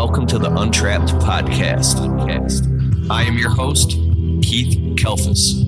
welcome to the Untrapped Podcast. I am your host, Keith Kalfas.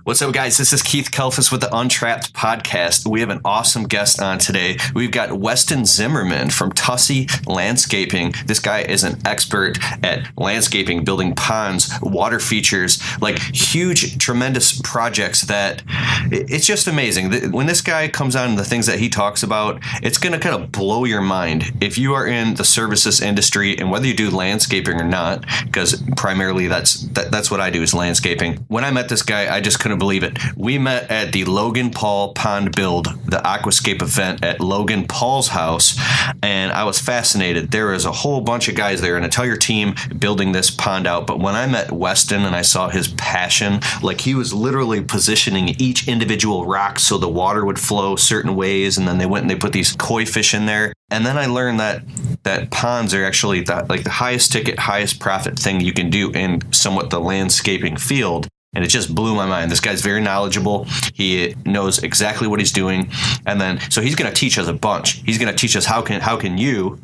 What's up, guys? This is Keith Kalfas with the Untrapped Podcast. We have an awesome guest on today. We've got Weston Zimmerman from Tusse Landscaping. This guy is an expert at landscaping, building ponds, water features, like huge, tremendous projects that it's just amazing. When this guy comes on, the things that he talks about, it's going to kind of blow your mind. If you are in the services industry, and whether you do landscaping or not, because primarily that's what I do is landscaping. When I met this guy, I just couldn't believe it. We met at the Logan Paul Pond Build, the aquascape event at Logan Paul's house, and I was fascinated. There was a whole bunch of guys there, an entire team building this pond out. But when I met Weston and I saw his passion, like he was literally positioning each individual rock so the water would flow certain ways, and then they went and they put these koi fish in there. And then I learned that ponds are actually the highest ticket, highest profit thing you can do in somewhat the landscaping field. And it just blew my mind. This guy's very knowledgeable. He knows exactly what he's doing. And then, so he's going to teach us a bunch. He's going to teach us how can you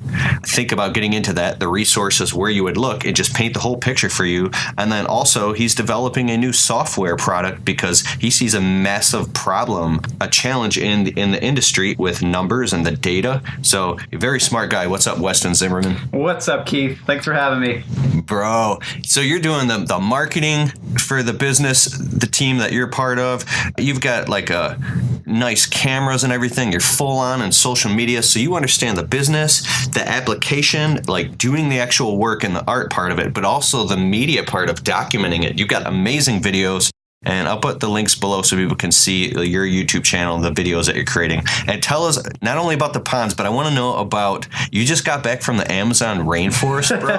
think about getting into that, the resources, where you would look, and just paint the whole picture for you. And then also, he's developing a new software product because he sees a massive problem, a challenge in the industry with numbers and the data. So, a very smart guy. What's up, Weston Zimmerman? What's up, Keith? Thanks for having me. Bro, so you're doing the marketing for the business, the team that you're part of. You've got like a nice cameras and everything. You're full on in social media, so you understand the business, the application, like doing the actual work and the art part of it, but also the media part of documenting it. You've got amazing videos. And I'll put the links below so people can see your YouTube channel and the videos that you're creating. And tell us not only about the ponds, but I want to know about, you just got back from the Amazon rainforest, bro?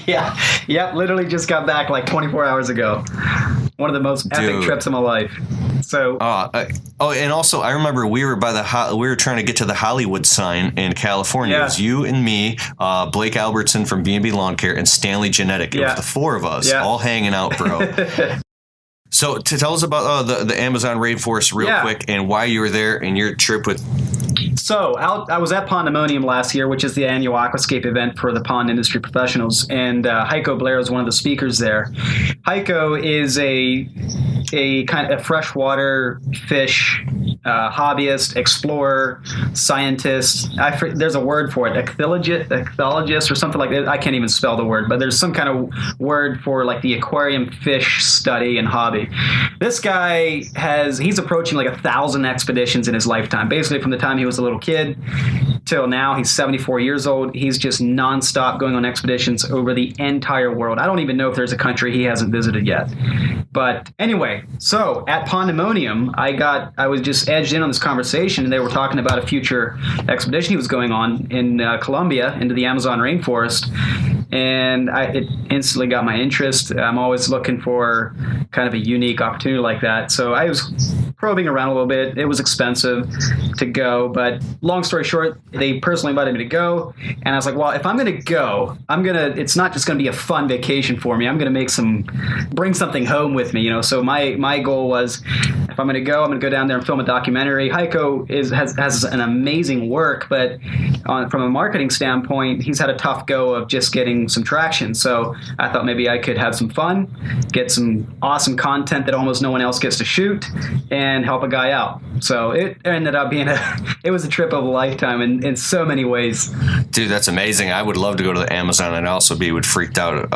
Yeah, literally just got back like 24 hours ago. One of the most epic trips of my life. So, and also I remember we were trying to get to the Hollywood sign in California. Yeah. It was you and me, Blake Albertson from B&B Lawn Care, and Stanley Genetic. It was the four of us all hanging out, bro. So to tell us about the Amazon rainforest real quick and why you were there and your trip with... So I was at Pondemonium last year, which is the annual aquascape event for the pond industry professionals, and Heiko Blair is one of the speakers there. Heiko is a kind of a freshwater fish hobbyist, explorer, scientist. There's a word for it, ichthyologist or something like that. I can't even spell the word, but there's some kind of word for like the aquarium fish study and hobby. This guy he's approaching like 1,000 expeditions in his lifetime, basically from the time he was a little kid till now. He's 74 years old. He's just nonstop going on expeditions over the entire world. I don't even know if there's a country he hasn't visited yet. But anyway, so at Pondemonium, I was just edged in on this conversation, and they were talking about a future expedition he was going on in Colombia into the Amazon rainforest. And it instantly got my interest. I'm always looking for kind of a unique opportunity like that. So I was probing around a little bit. It was expensive to go, but long story short, they personally invited me to go. And I was like, well, if I'm going to go, it's not just going to be a fun vacation for me. I'm going to bring something home with me, So my goal was, if I'm going to go down there and film a documentary. Heiko has an amazing work, but from a marketing standpoint, he's had a tough go of just getting some traction. So I thought maybe I could have some fun, get some awesome content that almost no one else gets to shoot, and help a guy out. So it ended up being it was a trip of a lifetime in so many ways. Dude, that's amazing. I would love to go to the Amazon and also be freaked out,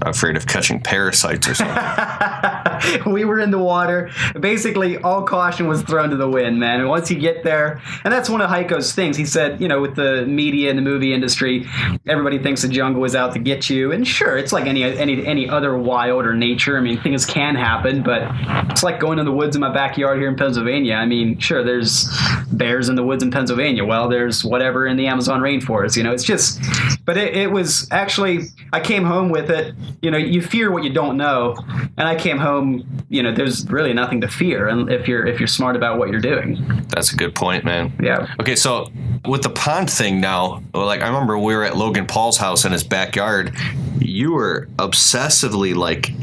afraid of catching parasites or something. We were in the water. Basically, all caution was thrown to the wind, man. And once you get there, and that's one of Heiko's things. He said, with the media and the movie industry, everybody thinks the jungle is out to get you. And sure, it's like any other wild or nature. I mean, things can happen, but it's like going in the woods in my backyard here in Pennsylvania. I mean, sure, there's bears in the woods in Pennsylvania. Well, there's whatever in the Amazon rainforest. It's just, but it was actually, I came home with it. You fear what you don't know, and I came home. There's really nothing to fear, and if you're smart about what you're doing. That's a good point, man. Yeah. Okay, so with the pond thing now, like I remember we were at Logan Paul's house in his backyard. You were obsessively,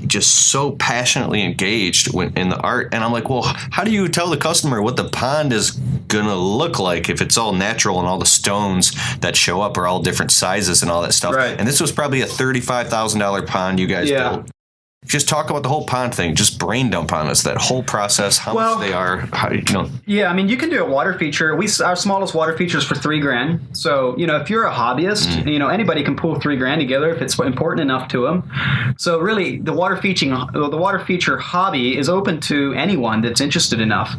just so passionately engaged in the art, and I'm like, well, how do you tell the customer what the pond is going to look like if it's all natural and all the stones that show up are all different sizes and all that stuff. Right. And this was probably a $35,000 pond you guys built. Just talk about the whole pond thing. Just brain dump on us, that whole process, how much they are, Yeah, I mean, you can do a water feature. Our smallest water feature is for $3,000. So, if you're a hobbyist, anybody can pull $3,000 together if it's important enough to them. So really, the water feature hobby is open to anyone that's interested enough.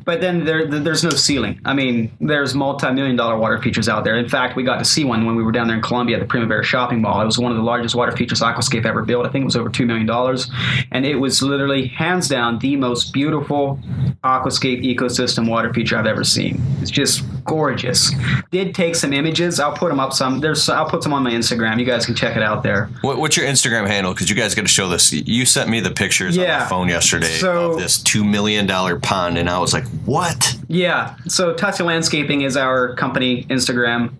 But then there's no ceiling. I mean, there's multi-million-dollar water features out there. In fact, we got to see one when we were down there in Columbia at the Primavera Shopping Mall. It was one of the largest water features aquascape ever built. I think it was over $2 million. And it was literally, hands down, the most beautiful aquascape ecosystem water feature I've ever seen. It's just gorgeous. Did take some images. I'll put them up I'll put some on my Instagram. You guys can check it out there. What's your Instagram handle? Because you guys got to show this. You sent me the pictures on my phone yesterday of this $2 million pond, and I was like, what? Yeah. So Tusse Landscaping is our company Instagram.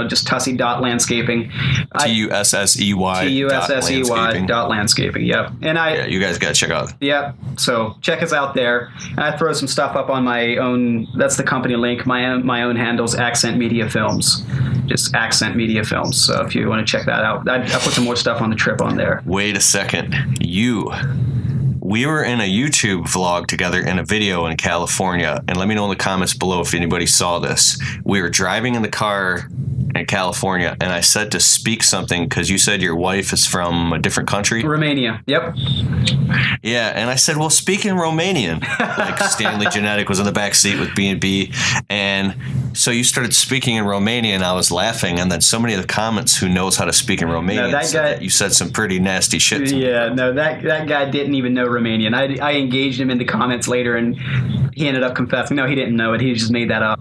Just Tusse.landscaping. TUSSEY.landscaping. Yep. And you guys got to check out. Yep. So check us out there. And I throw some stuff up on my own. That's the company link. My own handle's Accent Media Films. Just Accent Media Films. So if you want to check that out, I put some more stuff on the trip on there. Wait a second. We were in a YouTube vlog together in a video in California, and let me know in the comments below if anybody saw this. We were driving in the car in California, and I said to speak something because you said your wife is from a different country. Romania. Yep. Yeah, and I said, well, speak in Romanian. Like Stanley Genetic was in the back seat with B&B, and so you started speaking in Romanian, and I was laughing, and then somebody in the comments who knows how to speak in Romanian said that you said some pretty nasty shit to me. Yeah, no, that guy didn't even know Romanian. I engaged him in the comments later, and he ended up confessing. No, he didn't know it. He just made that up.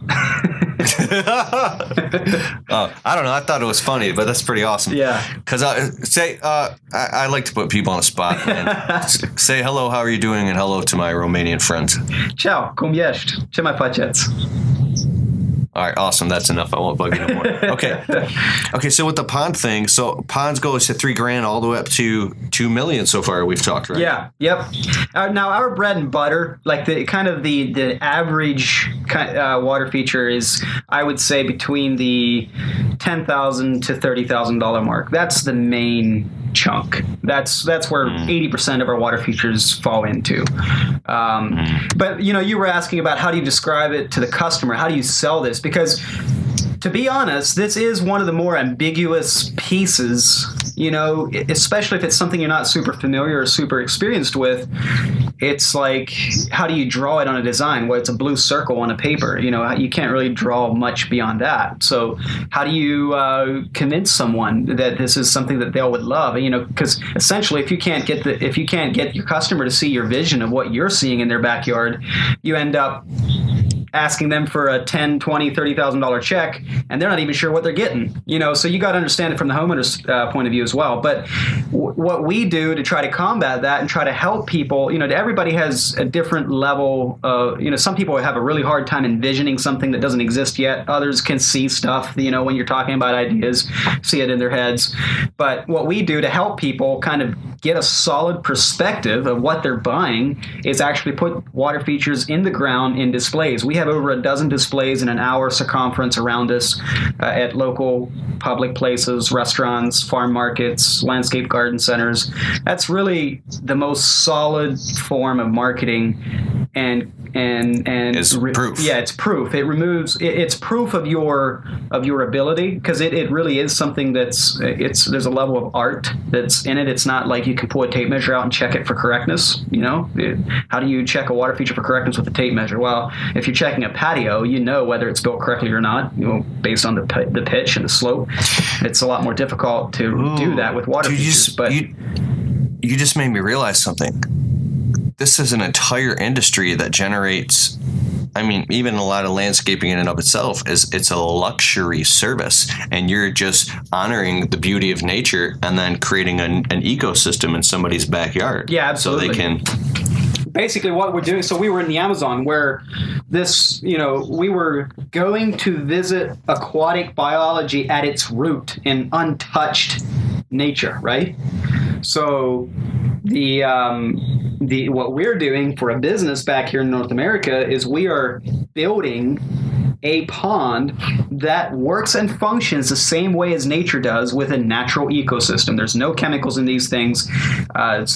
I don't know. I thought it was funny, but that's pretty awesome. Yeah. Because I like to put people on the spot and say hello, how are you doing, and hello to my Romanian friends. Ciao, cum ești? Ce mai faceți? All right, awesome. That's enough. I won't bug you no more. Okay. So with the pond thing, so ponds go to $3,000 all the way up to $2 million so far. We've talked, right? Yeah. Yep. Now our bread and butter, like the average water feature is, I would say, between the $10,000 to $30,000 mark. That's the main chunk. That's where 80% of our water features fall into. But you were asking about how do you describe it to the customer? How do you sell this? Because to be honest, this is one of the more ambiguous pieces, especially if it's something you're not super familiar or super experienced with. It's like, how do you draw it on a design? Well, it's a blue circle on a paper. You can't really draw much beyond that. So how do you convince someone that this is something that they would love? Because essentially, if you can't get your customer to see your vision of what you're seeing in their backyard, you end up asking them for a $10,000, $20,000, $30,000 check, and they're not even sure what they're getting. So you got to understand it from the homeowner's point of view as well. But what we do to try to combat that and try to help people, everybody has a different level of, some people have a really hard time envisioning something that doesn't exist yet. Others can see stuff, when you're talking about ideas, see it in their heads. But what we do to help people kind of get a solid perspective of what they're buying is actually put water features in the ground in displays. We have over a dozen displays in an hour circumference around us at local public places, restaurants, farm markets, landscape garden centers. That's really the most solid form of marketing, and it's proof. Yeah, it's proof. It's proof of your ability, because it really is something there's a level of art that's in it. It's not like you can pull a tape measure out and check it for correctness. How do you check a water feature for correctness with a tape measure? Well, if you're checking a patio, whether it's built correctly or not, based on the pitch and the slope. It's a lot more difficult to do that with water features. But you just made me realize something. This is an entire industry that generates, even a lot of landscaping in and of itself it's a luxury service, and you're just honoring the beauty of nature and then creating an ecosystem in somebody's backyard. Yeah, absolutely. So they can... Basically what we're doing, so we were in the Amazon where we were going to visit aquatic biology at its root in untouched nature, right? So what we're doing for a business back here in North America is we are building a pond that works and functions the same way as nature does with a natural ecosystem. There's no chemicals in these things.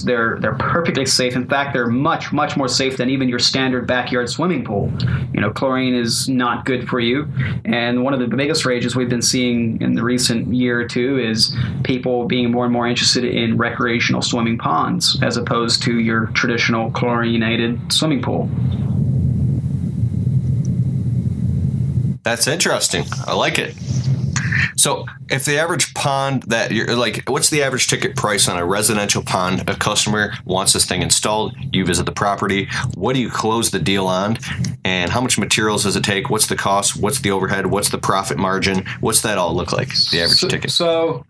They're perfectly safe. In fact, they're much, much more safe than even your standard backyard swimming pool. Chlorine is not good for you. And one of the biggest rages we've been seeing in the recent year or two is people being more and more interested in recreational swimming ponds as opposed to your traditional chlorinated swimming pool. That's interesting. I like it. So if the average pond that you're like, what's the average ticket price on a residential pond? A customer wants this thing installed. You visit the property. What do you close the deal on? And how much materials does it take? What's the cost? What's the overhead? What's the profit margin? What's that all look like, the average ticket? So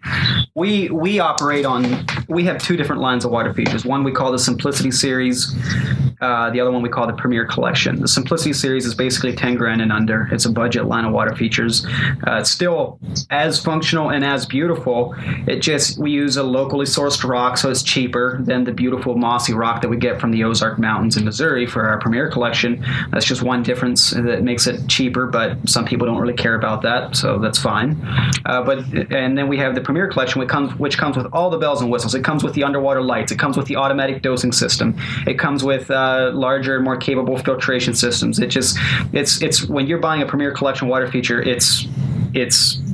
we operate on, we have two different lines of water features. One we call the Simplicity Series. The other one we call the Premier Collection. The Simplicity Series is basically 10 grand and under. It's a budget line of water features. It's still as functional and as beautiful. We use a locally sourced rock, so it's cheaper than the beautiful mossy rock that we get from the Ozark Mountains in Missouri for our Premier Collection. That's just one difference that makes it cheaper, but some people don't really care about that, so that's fine. And then we have the Premier Collection, which comes with all the bells and whistles. It comes with the underwater lights. It comes with the automatic dosing system. It comes with larger, more capable filtration systems. It's when you're buying a Premier Collection water feature, it's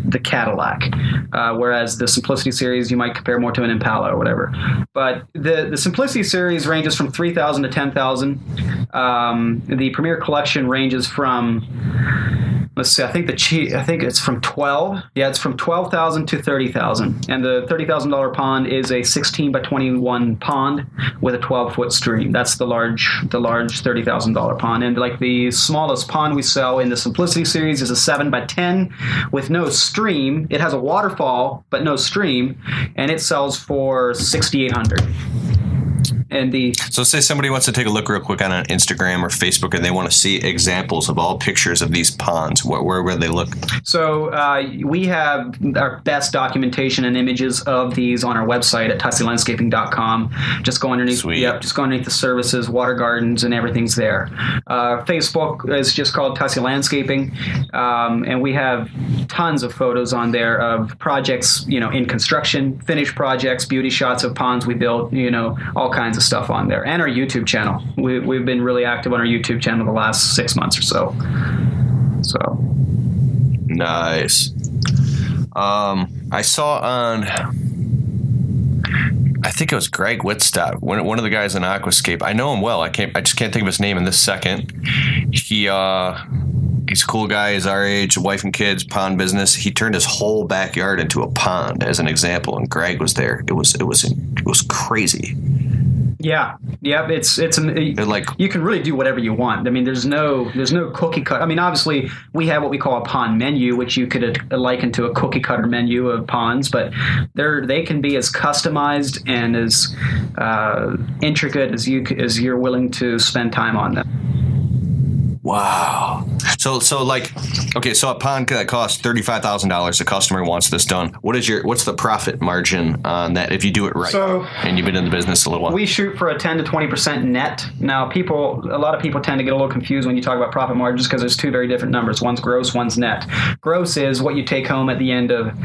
the Cadillac, whereas the Simplicity Series you might compare more to an Impala or whatever. But the Simplicity Series ranges from $3,000 to $10,000. The Premier Collection ranges from, let's see, I think it's from 12. Yeah, it's from $12,000 to $30,000. And the $30,000 pond is a 16 by 21 pond with a 12-foot stream. That's the large $30,000 pond. And like the smallest pond we sell in the Simplicity Series is a 7 by 10 with no stream. It has a waterfall but no stream, and it sells for $6,800. So say somebody wants to take a look real quick on Instagram or Facebook and they want to see examples of all pictures of these ponds. Where would they look? So we have our best documentation and images of these on our website at TusseLandscaping.com. Just go underneath. Sweet. Yep, just go underneath the services, water gardens, and everything's there. Facebook is just called Tusse Landscaping, and we have tons of photos on there of projects, in construction, finished projects, beauty shots of ponds we built, all kinds of stuff on there, and our YouTube channel. We've been really active on our YouTube channel the last 6 months or so. Nice. I saw on, I think it was Greg Whitstock, one of the guys in Aquascape. I know him well. I just can't think of his name in this second. He's a cool guy. He's our age, wife and kids, pond business. He turned his whole backyard into a pond as an example, and Greg was there. It was crazy. Yeah. It's like, you can really do whatever you want. I mean, there's no cookie cut. I mean, obviously we have what we call a pond menu, which you could liken to a cookie cutter menu of ponds, but they can be as customized and as intricate as you're willing to spend time on them. Wow. So a pond that costs $35,000. The customer wants this done. What's the profit margin on that if you do it right? And you've been in the business a little while. We shoot for a 10 to 20% net. Now, a lot of people tend to get a little confused when you talk about profit margins because there's two very different numbers. One's gross, one's net. Gross is what you take home at the end of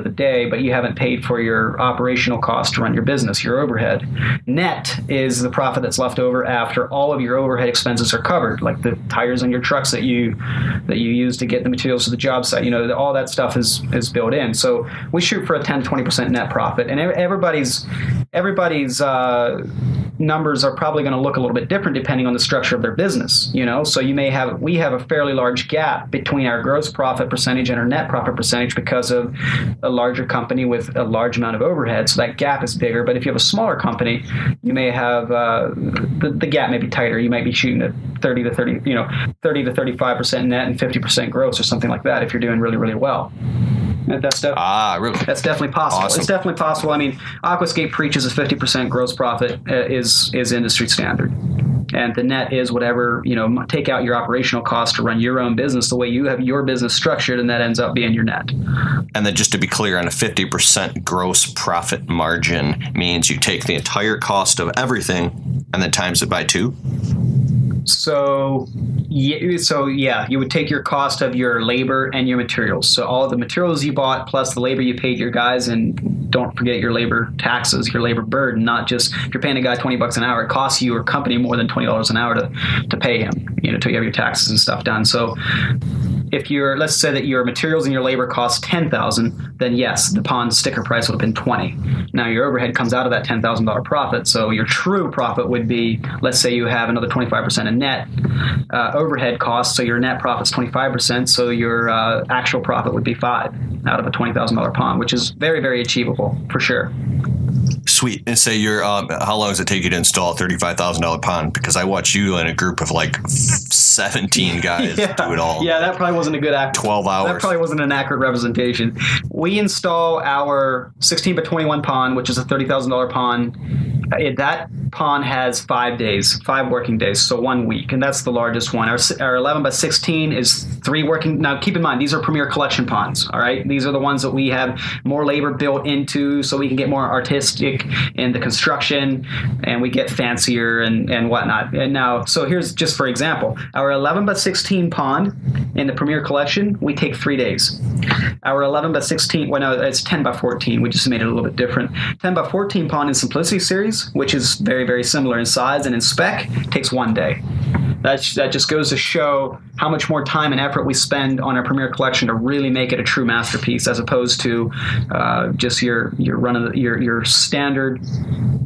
the day, but you haven't paid for your operational costs to run your business, your overhead. Net is the profit that's left over after all of your overhead expenses are covered, like the tires on your trucks that you use to get the materials to the job site. All that stuff is built in. So we shoot for a 10 to 20% net profit, and everybody's numbers are probably going to look a little bit different depending on the structure of their business. So we have a fairly large gap between our gross profit percentage and our net profit percentage because of a larger company with a large amount of overhead. So that gap is bigger. But if you have a smaller company, you may have the gap may be tighter. You might be shooting at 30 to 35% net and 50% gross or something like that if you're doing really, really well. Really? That's definitely possible. Awesome. It's definitely possible. I mean, Aquascape preaches a 50% gross profit is industry standard. And the net is whatever, take out your operational costs to run your own business the way you have your business structured, and that ends up being your net. And then just to be clear, on a 50% gross profit margin means you take the entire cost of everything and then times it by 2? So You would take your cost of your labor and your materials. So all of the materials you bought plus the labor you paid your guys, and don't forget your labor taxes, your labor burden. Not just if you're paying a guy $20 an hour, it costs your company more than $20 an hour to pay him. Till you have your taxes and stuff done. So let's say that your materials and your labor cost $10,000, then yes, the pond sticker price would have been $20,000. Now your overhead comes out of that $10,000 profit, so your true profit would be, let's say you have another 25% in net overhead costs, so your net profit's 25%, so your actual profit would be $5,000 out of a $20,000 pond, which is very, very achievable for sure. Sweet. And say you're, how long does it take you to install a $35,000 pond? Because I watch you in a group of like 17 guys do it all. Yeah, that probably wasn't a good 12 hours. That probably wasn't an accurate representation. We install our 16 by 21 pond, which is a $30,000 pond. That pond has 5 working days, so 1 week, and that's the largest one. Our 11 by 16 is 3 working. Now, keep in mind, these are premier collection ponds, all right? These are the ones that we have more labor built into so we can get more artistic in the construction, and we get fancier and whatnot. And now, so here's just for example, our 11 by 16 pond in the premier collection, we take 3 days. Our 11 by 16, well, no, it's 10 by 14. We just made it a little bit different. 10 by 14 pond in Simplicity Series, which is very, very similar in size and in spec, takes 1 day. That just goes to show how much more time and effort we spend on our premier collection to really make it a true masterpiece, as opposed to just your standard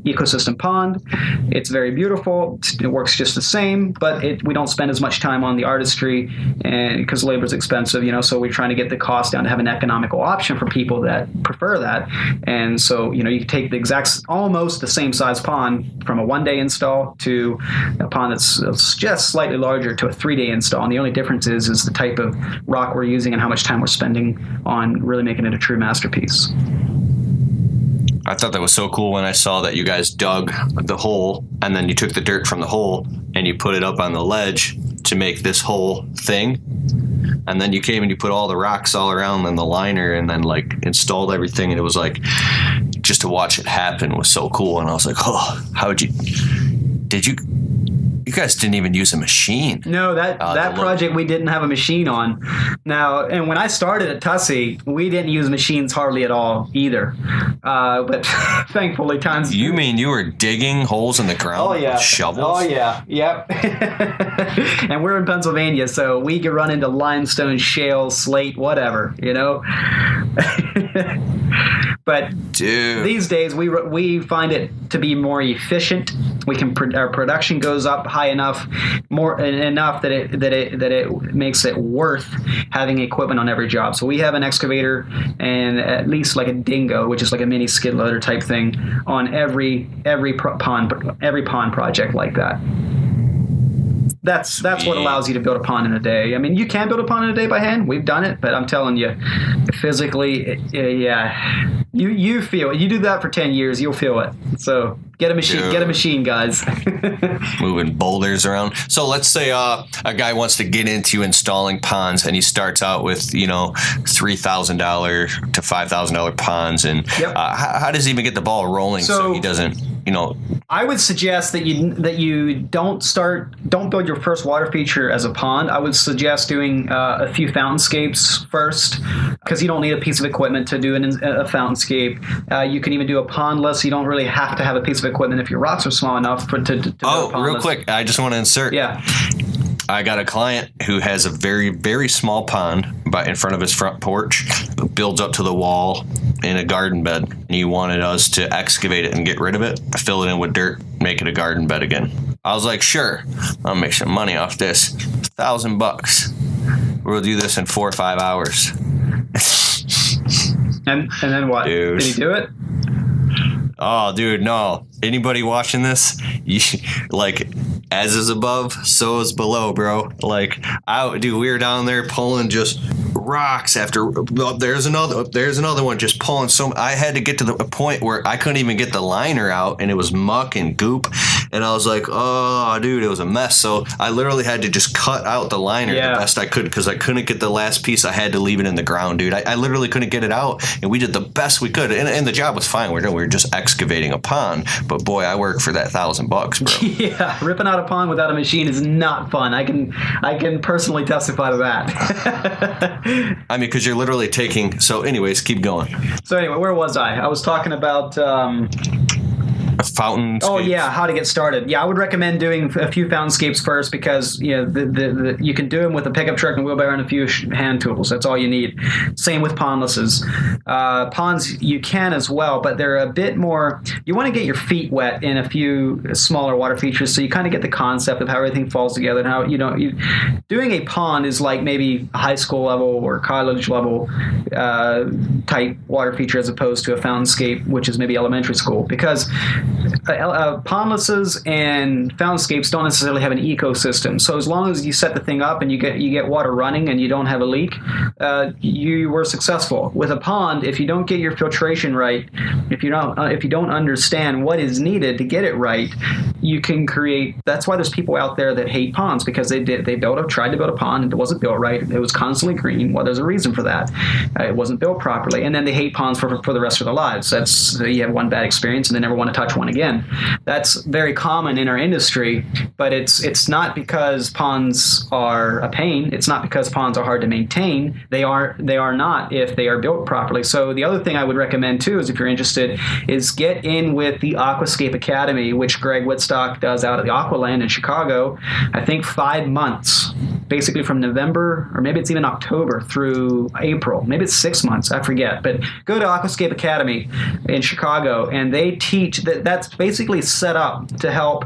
ecosystem pond. It's very beautiful. It works just the same, but we don't spend as much time on the artistry, and because labor is expensive, so we're trying to get the cost down to have an economical option for people that prefer that. And so, you can take the almost the same size pond from a 1-day install to a pond that's just slightly larger to a 3-day install. And the only difference is the type of rock we're using and how much time we're spending on really making it a true masterpiece. I thought that was so cool when I saw that you guys dug the hole and then you took the dirt from the hole and you put it up on the ledge to make this whole thing. And then you came and you put all the rocks all around and the liner and then like installed everything. And it was like, just to watch it happen was so cool. And I was like, you guys didn't even use a machine. No, that project we didn't have a machine on. Now, and when I started at Tusse, we didn't use machines hardly at all either. But thankfully, times. You mean you were digging holes in the ground with shovels? Oh, yeah. Yep. And we're in Pennsylvania, so we could run into limestone, shale, slate, whatever, But dude, these days we find it to be more efficient. Our production goes up high enough that it makes it worth having equipment on every job. So we have an excavator and at least like a dingo, which is like a mini skid loader type thing, on every pond project like that. That's what allows you to build a pond in a day. I mean, you can build a pond in a day by hand. We've done it, but I'm telling you, physically, you feel it. You do that for 10 years, you'll feel it. So get a machine. Dude. Get a machine, guys. Moving boulders around. So let's say a guy wants to get into installing ponds, and he starts out with $3,000 to $5,000 ponds, and how does he even get the ball rolling so he doesn't? I would suggest that you don't build your first water feature as a pond. I would suggest doing a few fountainscapes first, because you don't need a piece of equipment to do a fountainscape. You can even do a pondless. You don't really have to have a piece of equipment if your rocks are small enough to build a pondless. Real quick, I just want to insert. Yeah. I got a client who has a very, very small pond in front of his front porch, builds up to the wall in a garden bed, and he wanted us to excavate it and get rid of it, fill it in with dirt, make it a garden bed again. I was like, sure, I'll make some money off this. $1,000. We'll do this in 4 or 5 hours. And then what? Dude. Did he do it? Oh, dude, no. Anybody watching this? As is above, so is below, bro. We were down there pulling just rocks after. There's another one, just pulling I had to get to the point where I couldn't even get the liner out, and it was muck and goop. and I was like, oh, dude, it was a mess. So I literally had to just cut out the liner the best I could because I couldn't get the last piece. I had to leave it in the ground, dude. I literally couldn't get it out, and we did the best we could, and the job was fine. We were just excavating a pond, but boy, I worked for that $1,000, bro. Yeah, ripping out a pond without a machine is not fun. I can personally testify to that. I mean, because you're literally taking. So, anyways, keep going. So anyway, where was I? I was talking about. Fountains. Oh yeah, how to get started. Yeah, I would recommend doing a few fountainscapes first because the you can do them with a pickup truck and wheelbarrow and a few hand tools. That's all you need. Same with pondlesses. Ponds you can as well, but they're a bit more. You want to get your feet wet in a few smaller water features, so you kind of get the concept of how everything falls together and how doing a pond is like maybe a high school level or college level type water feature as opposed to a fountainscape, which is maybe elementary school because. Pondlesses and fountainscapes don't necessarily have an ecosystem. So as long as you set the thing up and you get water running and you don't have a leak, you were successful. With a pond, if you don't get your filtration right, if you don't understand what is needed to get it right, you can create. That's why there's people out there that hate ponds because they tried to build a pond and it wasn't built right. It was constantly green. Well, there's a reason for that. It wasn't built properly, and then they hate ponds for the rest of their lives. That's you have one bad experience and they never want to touch one again. That's very common in our industry, but it's not because ponds are a pain. It's not because ponds are hard to maintain. They are not if they are built properly. So the other thing I would recommend too is if you're interested is get in with the Aquascape Academy, which Greg Whitstock does out at the Aqualand in Chicago. I think 5 months, basically from November or maybe it's even October through April. Maybe it's 6 months. I forget. But go to Aquascape Academy in Chicago and they teach that's basically set up to help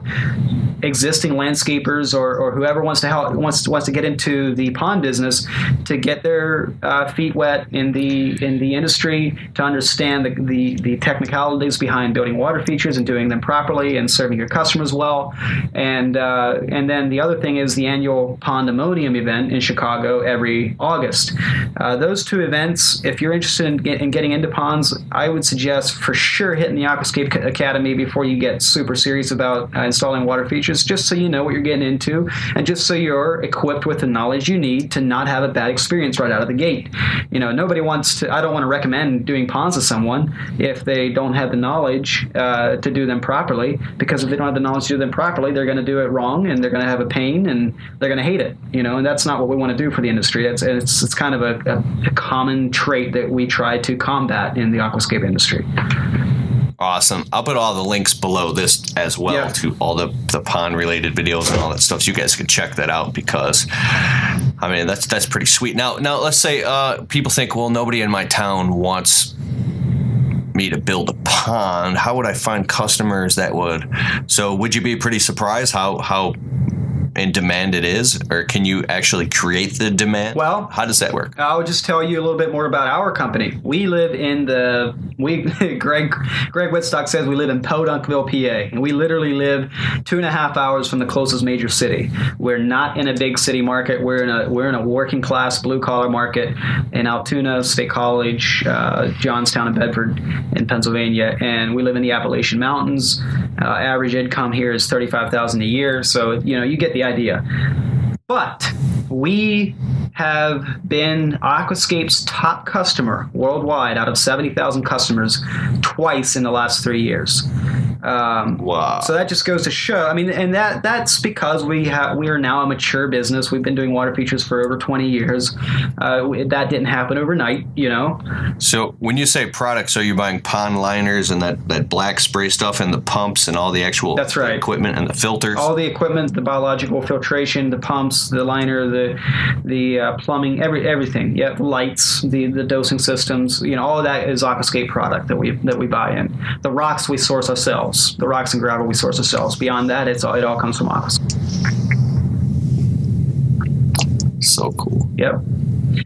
existing landscapers or whoever wants to get into the pond business to get their feet wet in the industry, to understand the technicalities behind building water features and doing them properly and serving your customers well. And then the other thing is the annual Pondemonium event in Chicago every August. Those two events, if you're interested in getting into ponds, I would suggest for sure hitting the Aquascape Academy before you get super serious about installing water features, just so you know what you're getting into and just so you're equipped with the knowledge you need to not have a bad experience right out of the gate. Nobody wants to. I don't want to recommend doing ponds to someone if they don't have the knowledge to do them properly, because if they don't have the knowledge to do them properly, they're going to do it wrong and they're going to have a pain and they're going to hate it. And that's not what we want to do for the industry. It's kind of a common trait that we try to combat in the aquascape industry. Awesome. I'll put all the links below this as well to all the pond related videos and all that stuff, so you guys can check that out because that's pretty sweet. Now let's say people think, well, nobody in my town wants me to build a pond. How would I find customers that would? So would you be pretty surprised how in demand it is, or can you actually create the demand? Well, how does that work? I'll just tell you a little bit more about our company. We live in Greg Whitstock says we live in Podunkville, PA, and we literally live 2.5 hours from the closest major city. We're not in a big city market. We're in a working class blue collar market in Altoona State College, Johnstown, and Bedford in Pennsylvania, and we live in the Appalachian Mountains. Average income here is $35,000 a year, so you get the idea. But we have been Aquascape's top customer worldwide out of 70,000 customers twice in the last 3 years. Wow. So that just goes to show. And that's because we are now a mature business. We've been doing water features for over 20 years. That didn't happen overnight, So when you say products, are you buying pond liners and that black spray stuff and the pumps and all the actual That's right. equipment and the filters? All the equipment, the biological filtration, the pumps, the liner, the plumbing, everything. Yeah, the lights, the dosing systems. All of that is Aquascape product that we buy in. The rocks we source ourselves. The rocks and gravel we source ourselves. Beyond that, it all comes from Aquascape. So cool. Yep.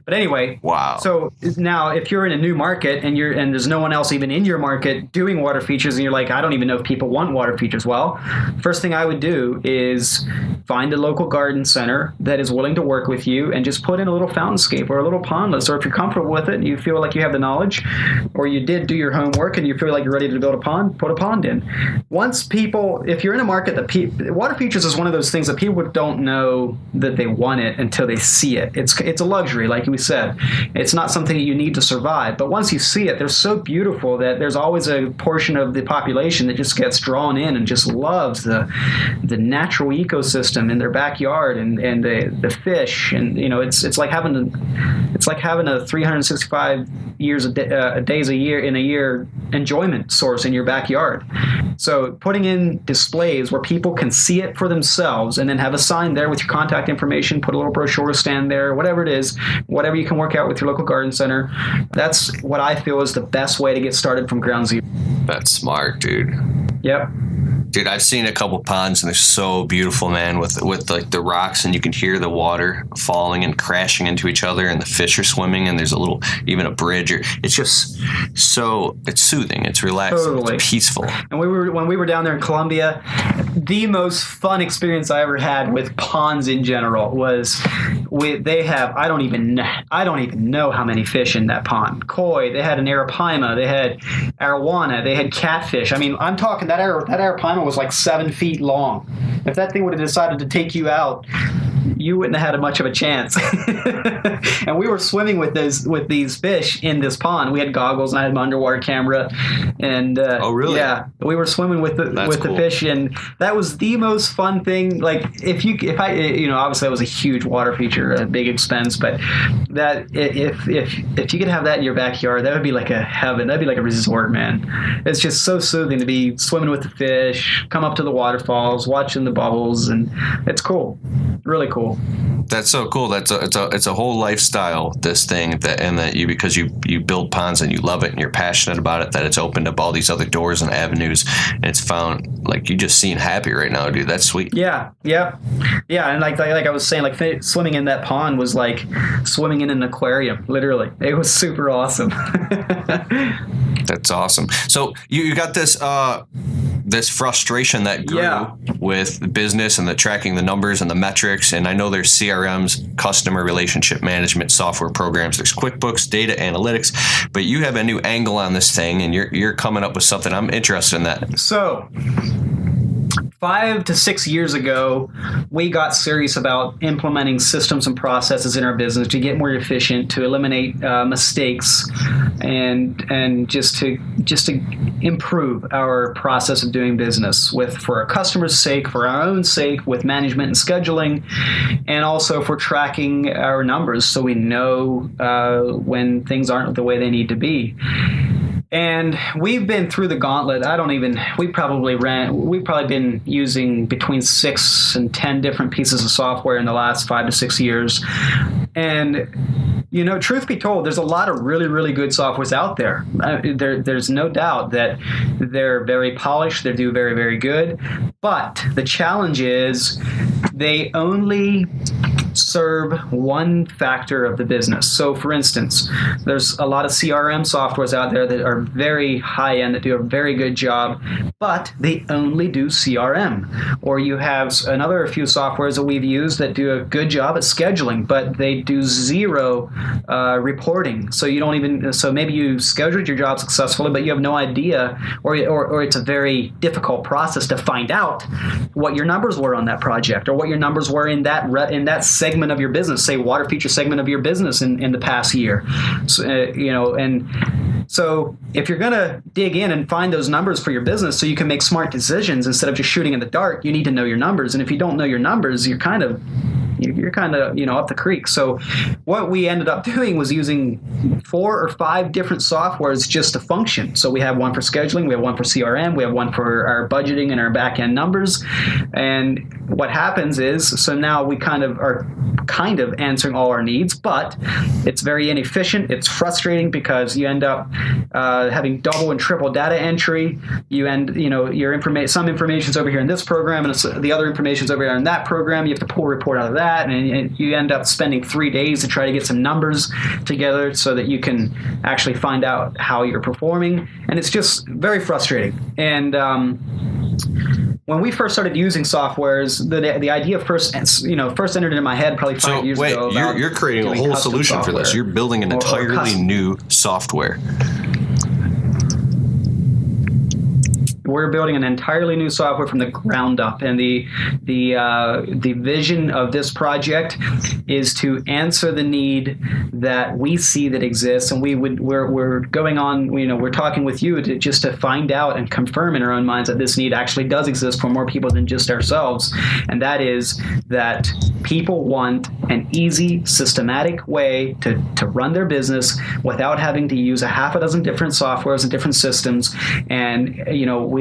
But anyway, wow. So now if you're in a new market and there's no one else even in your market doing water features, and you're like, I don't even know if people want water features. Well, first thing I would do is find a local garden center that is willing to work with you and just put in a little fountainscape or a little pondless, or if you're comfortable with it and you feel like you have the knowledge, or you did do your homework and you feel like you're ready to build a pond, put a pond in. If you're in a market that water features is one of those things that people don't know that they want it until they see it. It's a luxury, like we said. It's not something that you need to survive. But once you see it, they're so beautiful that there's always a portion of the population that just gets drawn in and just loves the natural ecosystem in their backyard and the fish. And it's like having a 365 days a year enjoyment source in your backyard. So putting in displays where people can see it for themselves, and then have a sign there with your contact information, put a little brochure stand there, whatever it is, whatever you can work out with your local garden center. That's what I feel is the best way to get started from ground zero. That's smart, dude. Yep. Dude, I've seen a couple ponds and they're so beautiful, man, with like the rocks, and you can hear the water falling and crashing into each other, and the fish are swimming, and there's even a bridge. It's just it's soothing, it's relaxing, totally. It's peaceful. And when we were down there in Colombia, the most fun experience I ever had with ponds in general was they have I don't even know how many fish in that pond. Koi, they had an arapaima, they had arowana, they had catfish. I mean, I'm talking that arapaima was like 7 feet long. If that thing would have decided to take you out, you wouldn't have had much of a chance. And we were swimming with these fish in this pond. We had goggles and I had my underwater camera. And oh, really? Yeah, we were swimming with the fish, and that was the most fun thing. Like if obviously that was a huge water feature, a big expense, but that if you could have that in your backyard, that would be like a heaven. That'd be like a resort, man. It's just so soothing to be swimming with the fish, come up to the waterfalls, watching the bubbles, and it's cool. Really cool. That's so cool. It's a whole lifestyle, this thing, that you, because you build ponds and you love it and you're passionate about it, that it's opened up all these other doors and avenues, and it's found, like, you just seem happy right now, dude. That's sweet. Yeah. And like I was saying, like swimming in that pond was like swimming in an aquarium, literally. It was super awesome. That's awesome. So you got this frustration that grew with business and the tracking the numbers and the metrics. And I know there's CRMs, customer relationship management software programs. There's QuickBooks, data analytics, but you have a new angle on this thing, and you're coming up with something. I'm interested in that. So 5 to 6 years ago, we got serious about implementing systems and processes in our business to get more efficient, to eliminate mistakes, and just to improve our process of doing business for our customers' sake, for our own sake, with management and scheduling, and also for tracking our numbers so we know when things aren't the way they need to be. And we've been through the gauntlet. We've probably been using between 6 and 10 different pieces of software in the last 5 to 6 years. And, truth be told, there's a lot of really, really good softwares out there. There's no doubt that they're very polished. They do very, very good. But the challenge is they only serve one factor of the business. So, for instance, there's a lot of CRM softwares out there that are very high-end, that do a very good job, but they only do CRM. Or you have a few softwares that we've used that do a good job at scheduling, but they do zero reporting. So maybe you scheduled your job successfully, but you have no idea, or it's a very difficult process to find out what your numbers were on that project, or what your numbers were in that segment of your business, say water feature segment of your business in the past year. So if you're going to dig in and find those numbers for your business so you can make smart decisions instead of just shooting in the dark, you need to know your numbers. And if you don't know your numbers, you're kind of up the creek. So what we ended up doing was using 4 or 5 different softwares just to function. So we have one for scheduling, we have one for CRM, we have one for our budgeting and our back-end numbers. And what happens is, so now we are answering all our needs, but it's very inefficient. It's frustrating because you end up having double and triple data entry. Your some information's over here in this program, and the other information's over here in that program. You have to pull a report out of that. that, and you end up spending 3 days to try to get some numbers together so that you can actually find out how you're performing, and it's just very frustrating. And when we first started using softwares, the idea first entered into my head probably 5 years ago. You're creating a whole solution software. for this. You're building an entirely new software. We're building an entirely new software from the ground up, and the vision of this project is to answer the need that we see that exists, and we're going on. We're talking with you just to find out and confirm in our own minds that this need actually does exist for more people than just ourselves, and that is that people want an easy, systematic way to run their business without having to use a half a dozen different softwares and different systems, and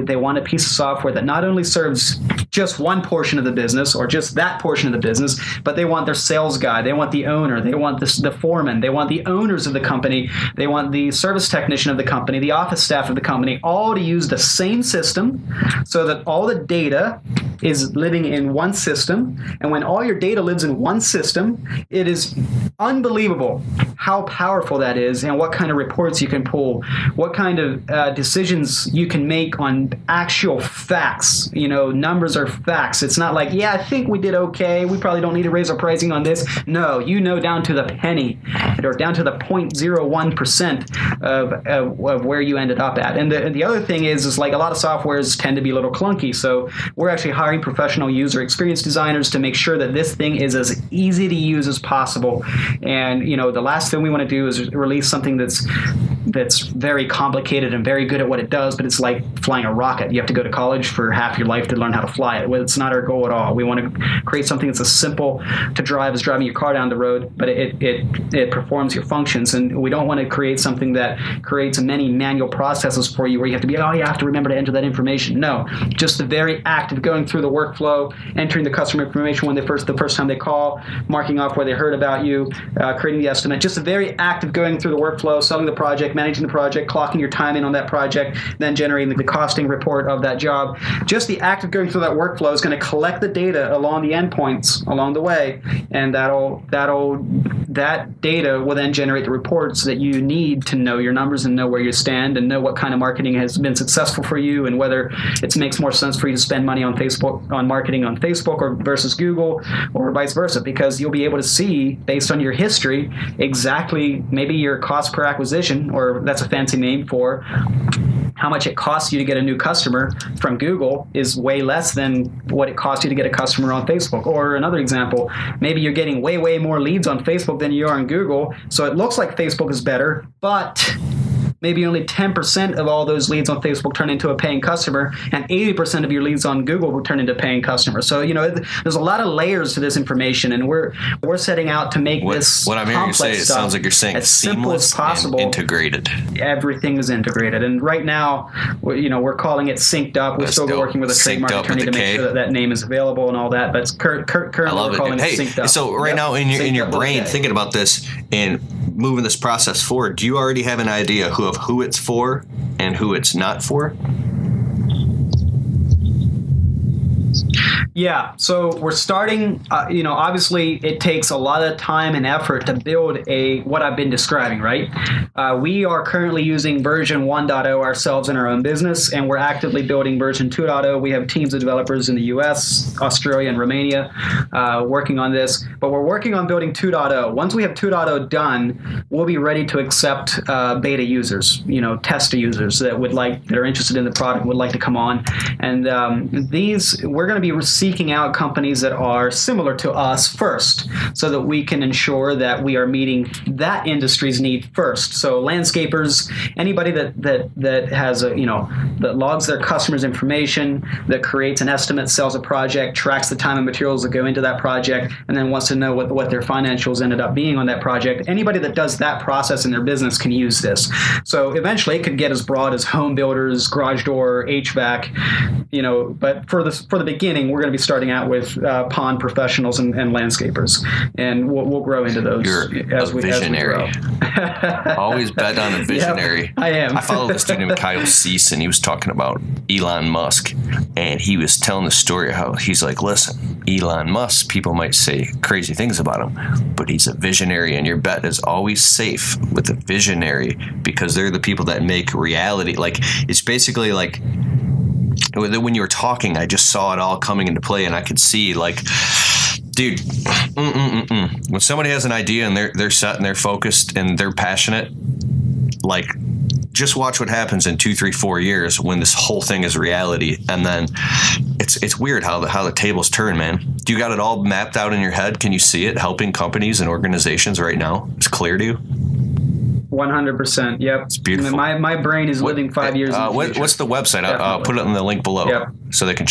they want a piece of software that not only serves just one portion of the business or just that portion of the business, but they want their sales guy, they want the owner, they want the foreman, they want the owners of the company, they want the service technician of the company, the office staff of the company, all to use the same system so that all the data is living in one system. And when all your data lives in one system, it is unbelievable how powerful that is and what kind of reports you can pull, what kind of decisions you can make on actual facts. Numbers are facts. It's not like, I think we did okay, we probably don't need to raise our pricing on this. No, down to the penny or down to the 0.01% of where you ended up at. And the other thing is like a lot of softwares tend to be a little clunky, so we're actually hiring professional user experience designers to make sure that this thing is as easy to use as possible. And the last thing we want to do is release something that's very complicated and very good at what it does, but it's like flying a rocket. You have to go to college for half your life to learn how to fly it. Well, it's not our goal at all. We want to create something that's as simple to drive as driving your car down the road, but it performs your functions. And we don't want to create something that creates many manual processes for you where you have to be, you have to remember to enter that information. No, just the very act of going through the workflow, entering the customer information when the first time they call, marking off where they heard about you, creating the estimate, just the very act of going through the workflow, selling the project, managing the project, clocking your time in on that project, then generating the costing report of that job. Just the act of going through that workflow is going to collect the data along the endpoints along the way, and that data will then generate the reports that you need to know your numbers and know where you stand and know what kind of marketing has been successful for you and whether it makes more sense for you to spend money on marketing on Facebook or versus Google or vice versa, because you'll be able to see based on your history exactly maybe your cost per acquisition, or that's a fancy name for how much it costs you to get a new customer from Google is way less than what it costs you to get a customer on Facebook. Or another example, maybe you're getting way, way more leads on Facebook than you are on Google, so it looks like Facebook is better, but maybe only 10% of all those leads on Facebook turn into a paying customer, and 80% of your leads on Google will turn into paying customers. So, there's a lot of layers to this information, and we're setting out to make this what I'm hearing you say, it sounds like you're saying as simple as possible. And integrated. Everything is integrated. And right now, we're calling it synced up. We're still working with a trademark attorney to make sure that name is available and all that. But currently we're calling it synced up. So right now in your brain, thinking about this and moving this process forward, do you already have an idea of who it's for and who it's not for? Yeah, so we're starting, obviously it takes a lot of time and effort to build what I've been describing, right? We are currently using version 1.0 ourselves in our own business, and we're actively building version 2.0. We have teams of developers in the US, Australia, and Romania working on this, but we're working on building 2.0. Once we have 2.0 done, we'll be ready to accept beta users, test users that are interested in the product, would like to come on. And we're going to be seeking out companies that are similar to us first, so that we can ensure that we are meeting that industry's need first. So landscapers, anybody that has that logs their customers' information, that creates an estimate, sells a project, tracks the time and materials that go into that project, and then wants to know what their financials ended up being on that project. Anybody that does that process in their business can use this. So eventually it could get as broad as home builders, garage door, HVAC, but for the beginning, we're going to going to be starting out with pond professionals and landscapers, and we'll grow into those. You're as a we visionary. Always bet on a visionary. Yep, I am. I follow this dude named Kyle Cease, and he was talking about Elon Musk, and he was telling the story how he's like, listen, Elon Musk, people might say crazy things about him, but he's a visionary, and your bet is always safe with a visionary because they're the people that make reality. Like, it's basically like, when you were talking, I just saw it all coming into play, and I could see, like, dude, when somebody has an idea and they're set and they're focused and they're passionate, like, just watch what happens in 2, 3, 4 years when this whole thing is reality. And then it's weird how the tables turn, man. Do you got it all mapped out in your head? Can you see it helping companies and organizations right now? It's clear to you? 100%. Yep. It's beautiful. My brain is living 5 years in the future. What's the website? I'll put it in the link below. Yep. So they can...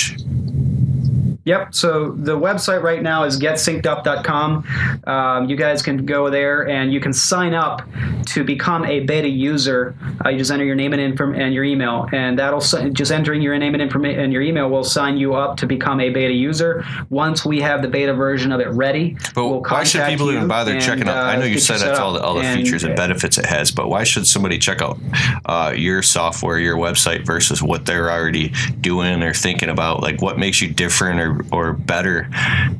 Yep. So the website right now is getsynced.com. You guys can go there and you can sign up to become a beta user. You just enter your name and your email, and that'll just entering your name and your email will sign you up to become a beta user. Once we have the beta version of it ready, we'll why should people even bother checking out? I know you said that's all the features and benefits it has, but why should somebody check out your software, your website versus what they're already doing or thinking about? Like, what makes you different or better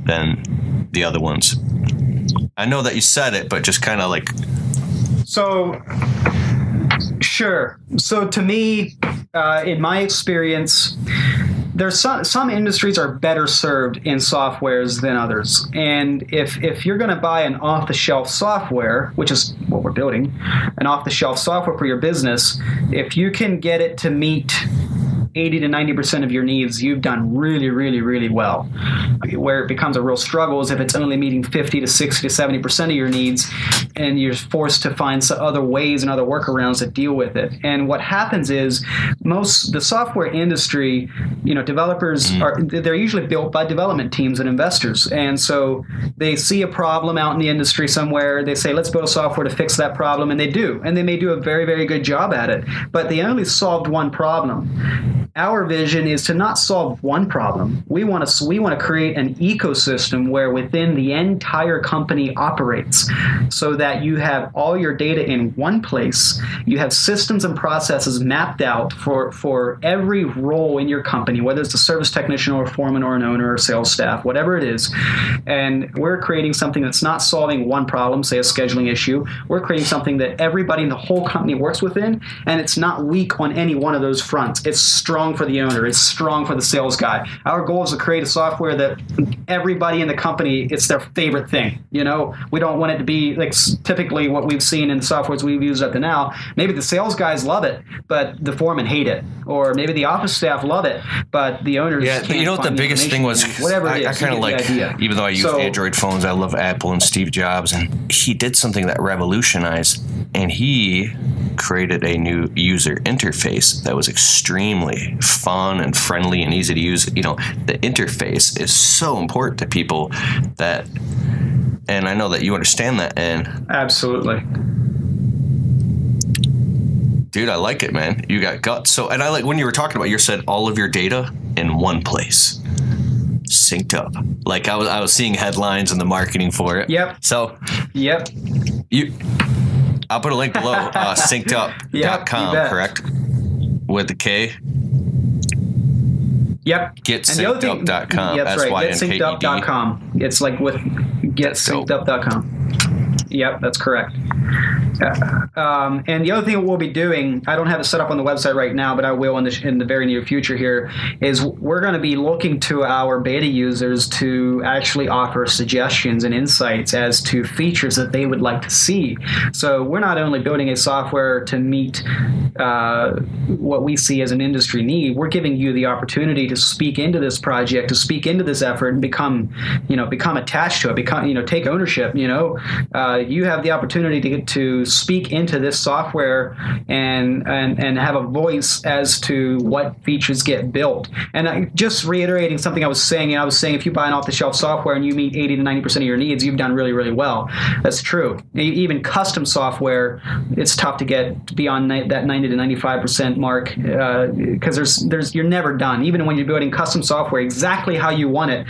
than the other ones? I know that you said it, but just kind of like... So, sure. So to me, in my experience, there's some industries are better served in softwares than others. And if you're going to buy an off-the-shelf software, which is what we're building, an off-the-shelf software for your business, if you can get it to meet 80 to 90% of your needs, you've done really, really, really well. Where it becomes a real struggle is if it's only meeting 50 to 60 to 70% of your needs, and you're forced to find some other ways and other workarounds to deal with it. And what happens is the software industry, developers they're usually built by development teams and investors. And so they see a problem out in the industry somewhere. They say, let's build a software to fix that problem. And they do. And they may do a very, very good job at it. But they only solved one problem. Our vision is to not solve one problem. We want to create an ecosystem where within the entire company operates, so that you have all your data in one place. You have systems and processes mapped out for every role in your company, whether it's a service technician or a foreman or an owner or sales staff, whatever it is. And we're creating something that's not solving one problem, say a scheduling issue. We're creating something that everybody in the whole company works within, and it's not weak on any one of those fronts. It's strong for the owner. It's strong for the sales guy. Our goal is to create a software that everybody in the company, it's their favorite thing. We don't want it to be like typically what we've seen in the softwares we've used up to now. Maybe the sales guys love it, but the foremen hate it. Or maybe the office staff love it, but the owners can't. You know what the biggest thing was? Whatever it is, I kind of like, even though I use Android phones, I love Apple and Steve Jobs, and he did something that revolutionized, and he created a new user interface that was extremely fun and friendly and easy to use. The interface is so important to people and I know that you understand that. And absolutely, dude, I like it, man. You got guts. So, and I like when you were talking about, you said all of your data in one place, synced up. Like I was seeing headlines and the marketing for it. Yep. So, yep. I'll put a link below. Syncedup.com, correct? With the K. Yep. Getsyncdup.com. Yeah, that's right. Getsyncdup.com. It's like with getsyncdup.com. Yep, that's correct. And the other thing we'll be doing, I don't have it set up on the website right now, but I will in the very near future here, is we're going to be looking to our beta users to actually offer suggestions and insights as to features that they would like to see. So we're not only building a software to meet what we see as an industry need, we're giving you the opportunity to speak into this project, to speak into this effort, and become attached to it, take ownership. You have the opportunity to speak into this software and have a voice as to what features get built. And just reiterating something I was saying, if you buy an off-the-shelf software and you meet 80 to 90% of your needs, you've done really, really well. That's true. Even custom software, it's tough to get beyond that 90 to 95% mark because you're never done. Even when you're building custom software exactly how you want it,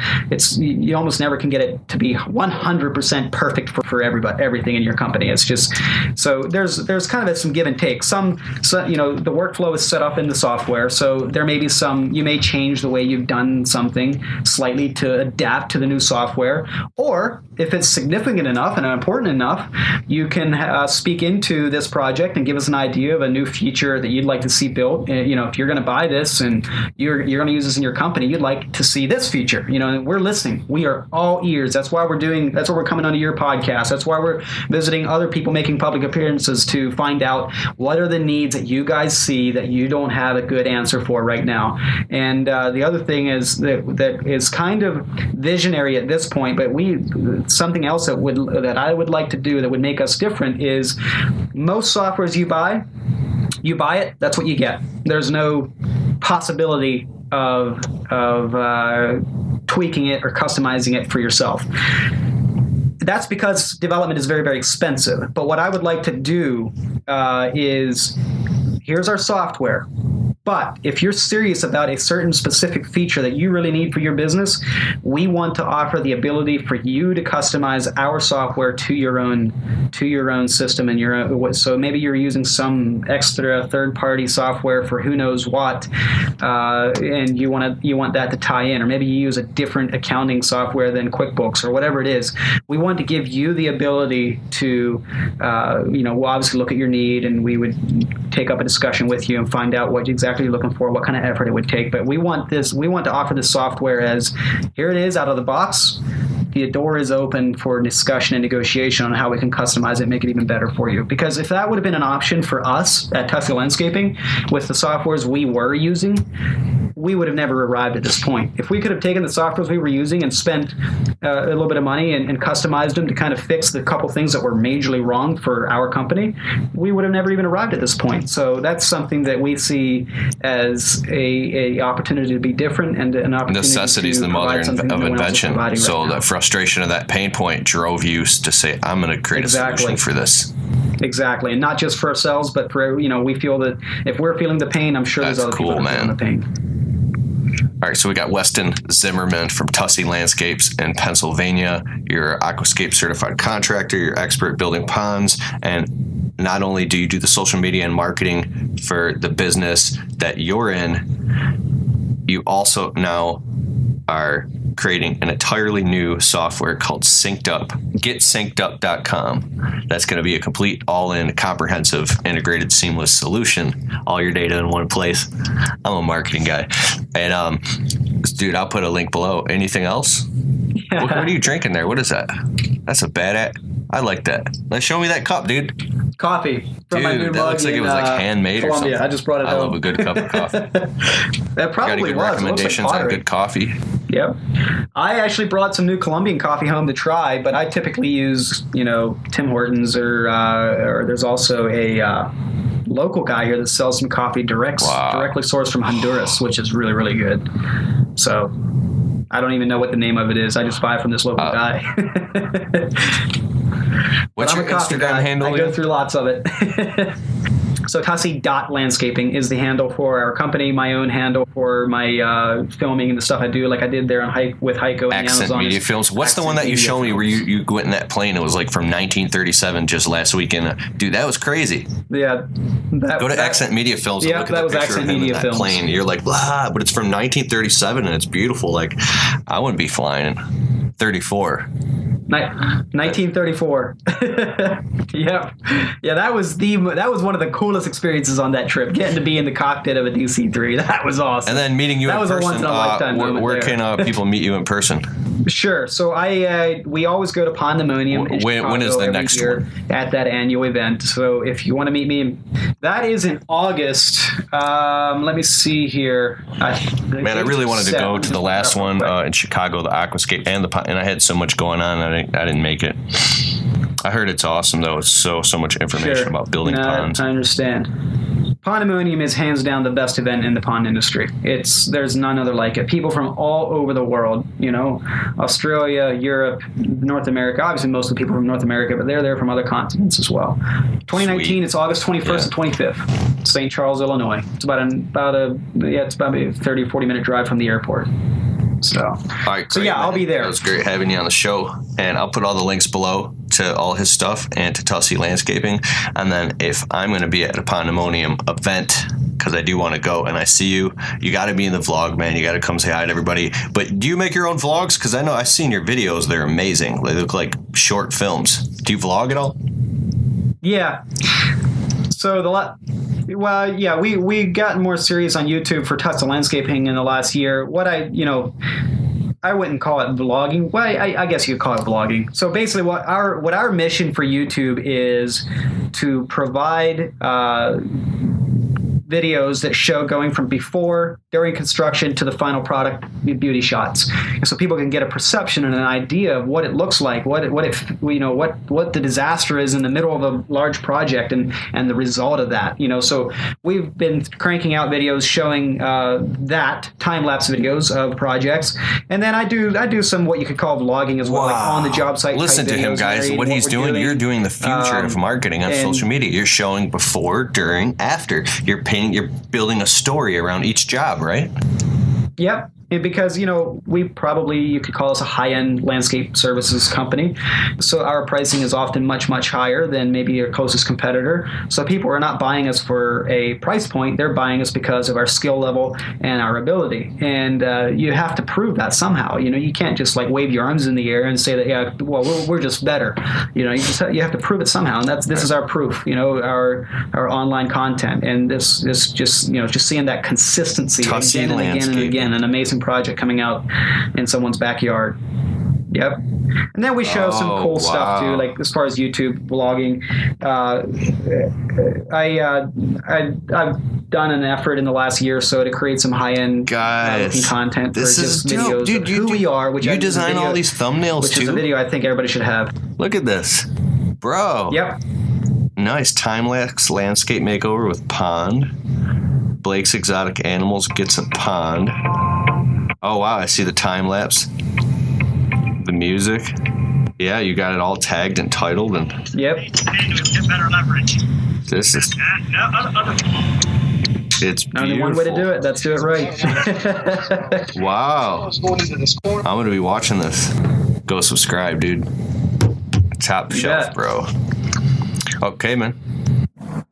you almost never can get it to be 100% perfect for everything in your company. It's just so there's kind of some give and take. The workflow is set up in the software, so there may be you may change the way you've done something slightly to adapt to the new software, or if it's significant enough and important enough, you can speak into this project and give us an idea of a new feature that you'd like to see built. If you're going to buy this and you're going to use this in your company, you'd like to see this feature. And we're listening. We are all ears. That's why we're coming onto your podcast. That's why we're visiting other people making public appearances to find out what are the needs that you guys see that you don't have a good answer for right now. And the other thing is that is kind of visionary at this point, but something else that I would like to do that would make us different is most softwares you buy it, that's what you get. There's no possibility of tweaking it or customizing it for yourself. That's because development is very, very expensive. But what I would like to do is, here's our software. But if you're serious about a certain specific feature that you really need for your business, we want to offer the ability for you to customize our software to your own system and your own. So maybe you're using some extra third-party software for who knows what, and you want that to tie in, or maybe you use a different accounting software than QuickBooks or whatever it is. We want to give you the ability to, we'll obviously look at your need, and we would take up a discussion with you and find out what exactly you're looking for, what kind of effort it would take. But we want to offer this software as, here it is out of the box. The door is open for discussion and negotiation on how we can customize it and make it even better for you. Because if that would have been an option for us at Tusse Landscaping with the softwares we were using, we would have never arrived at this point. If we could have taken the softwares we were using and spent a little bit of money and customized them to kind of fix the couple things that were majorly wrong for our company, we would have never even arrived at this point. So that's something that we see as a opportunity to be different and an opportunity necessity is the mother of invention. So the frustration of that pain point drove you to say, I'm going to create a solution for this. Exactly. And not just for ourselves, but for, we feel that if we're feeling the pain, I'm sure there's other people that are feeling the pain. All right, so we got Weston Zimmerman from Tusse Landscapes in Pennsylvania. You're an aquascape certified contractor. You're expert building ponds. And not only do you do the social media and marketing for the business that you're in, you also now are creating an entirely new software called Synced Up. GetSyncedUp.com. That's going to be a complete, all-in, comprehensive, integrated, seamless solution. All your data in one place. I'm a marketing guy. And, dude, I'll put a link below. Anything else? Yeah. What are you drinking there? What is that? That's a bad I like that. Let's show me that cup, dude. Coffee from my new mug. That looks like it was handmade Columbia. or something. I just brought it home. I love a good cup of coffee. That probably was. Recommendations on good coffee? Yep. I actually brought some new Colombian coffee home to try, but I typically use, Tim Hortons or there's also a local guy here that sells some coffee directly sourced from Honduras, which is really, really good. So I don't even know what the name of it is. I just buy it from this local guy. What's your Instagram handle? I go through lots of it. So Tusse.Landscaping is the handle for our company. My own handle for my filming and the stuff I do, like I did there with Heiko and Accent Amazon. Media Films. What's the one that you showed me where you went in that plane? It was like from 1937 just last weekend. Dude, that was crazy. Yeah. Go to Accent Media Films and look at the picture Accent of him Media in that Films. plane. You're like, blah, but it's from 1937 and it's beautiful. Like, I wouldn't be flying in 34. 1934. Yeah, that was one of the coolest experiences on that trip. Getting to be in the cockpit of a DC-3, that was awesome. And then meeting you in person. That was a once in a lifetime moment. Where can people meet you in person? Sure. So we always go to Pandemonium. When is the next one? At that annual event. So if you want to meet me, that is in August. Let me see here. I really wanted to go to the last one in Chicago, the Aquascape and I had so much going on. I didn't make it. I heard it's awesome, though. It's so much information about building ponds. I understand. Pondemonium is hands down the best event in the pond industry. There's none other like it. People from all over the world, Australia, Europe, North America. Obviously, most of the people from North America, but they're there from other continents as well. 2019, Sweet. It's August 21st and 25th, St. Charles, Illinois. It's about a 30 or 40 minute drive from the airport. So, all right, great, yeah, I'll be there. It was great having you on the show, and I'll put all the links below to all his stuff and to Tusse Landscaping. And then if I'm going to be at a Pondemonium event, because I do want to go, and I see you got to be in the vlog, man. You got to come say hi to everybody. But do you make your own vlogs? Because I know I've seen your videos. They're amazing. They look like short films. Do you vlog at all? Yeah. So we got more serious on YouTube for Tusse Landscaping in the last year. I wouldn't call it vlogging. Well, I guess you could call it vlogging. So basically, what our mission for YouTube is to provide videos that show going from before, during construction to the final product beauty shots, and so people can get a perception and an idea of what it looks like, what the disaster is in the middle of a large project, and the result of that. So we've been cranking out videos showing that time-lapse videos of projects, and then I do some what you could call vlogging as well, like on the job site. Listen to him, guys. What he's doing, you're doing the future of marketing on social media. You're showing before, during, after. You're building a story around each job, right? Yep. Because, you could call us a high-end landscape services company. So our pricing is often much, much higher than maybe your closest competitor. So people are not buying us for a price point. They're buying us because of our skill level and our ability. And you have to prove that somehow. You can't just wave your arms in the air and say that, we're just better. You have to prove it somehow. And this is our proof, our online content. And this just seeing that consistency Tusse again and again and again. An amazing project coming out in someone's backyard. Yep. And then we show some cool stuff too, like as far as YouTube vlogging. I've done an effort in the last year or so to create some high-end looking content for just videos of who we are. Which you design all these thumbnails which too? Which is a video I think everybody should have. Look at this. Bro. Yep. Nice time-lapse landscape makeover with pond. Blake's Exotic Animals gets a pond. Oh, wow. I see the time-lapse. The music. Yeah, you got it all tagged and titled. And yep. Get better leverage. This is... It's beautiful. Only one way to do it. Let's do it right. Wow. I'm going to be watching this. Go subscribe, dude. Top shelf, bro. Okay, man.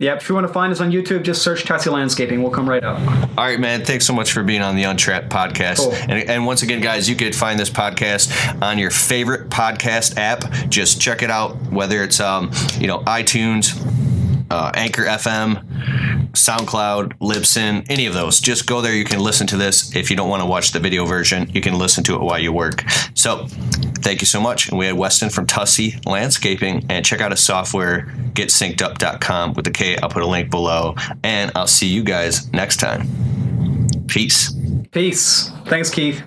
Yep, if you want to find us on YouTube, just search Tusse Landscaping. We'll come right up. All right, man. Thanks so much for being on the Untrapped Podcast. Cool. And once again, guys, you could find this podcast on your favorite podcast app. Just check it out, whether it's iTunes, Anchor FM, SoundCloud, Libsyn, any of those. Just go there. You can listen to this. If you don't want to watch the video version, you can listen to it while you work. So thank you so much. And we had Weston from Tusse Landscaping. And check out his software, getsynced.com with the K. I'll put a link below. And I'll see you guys next time. Peace. Peace. Thanks, Keith.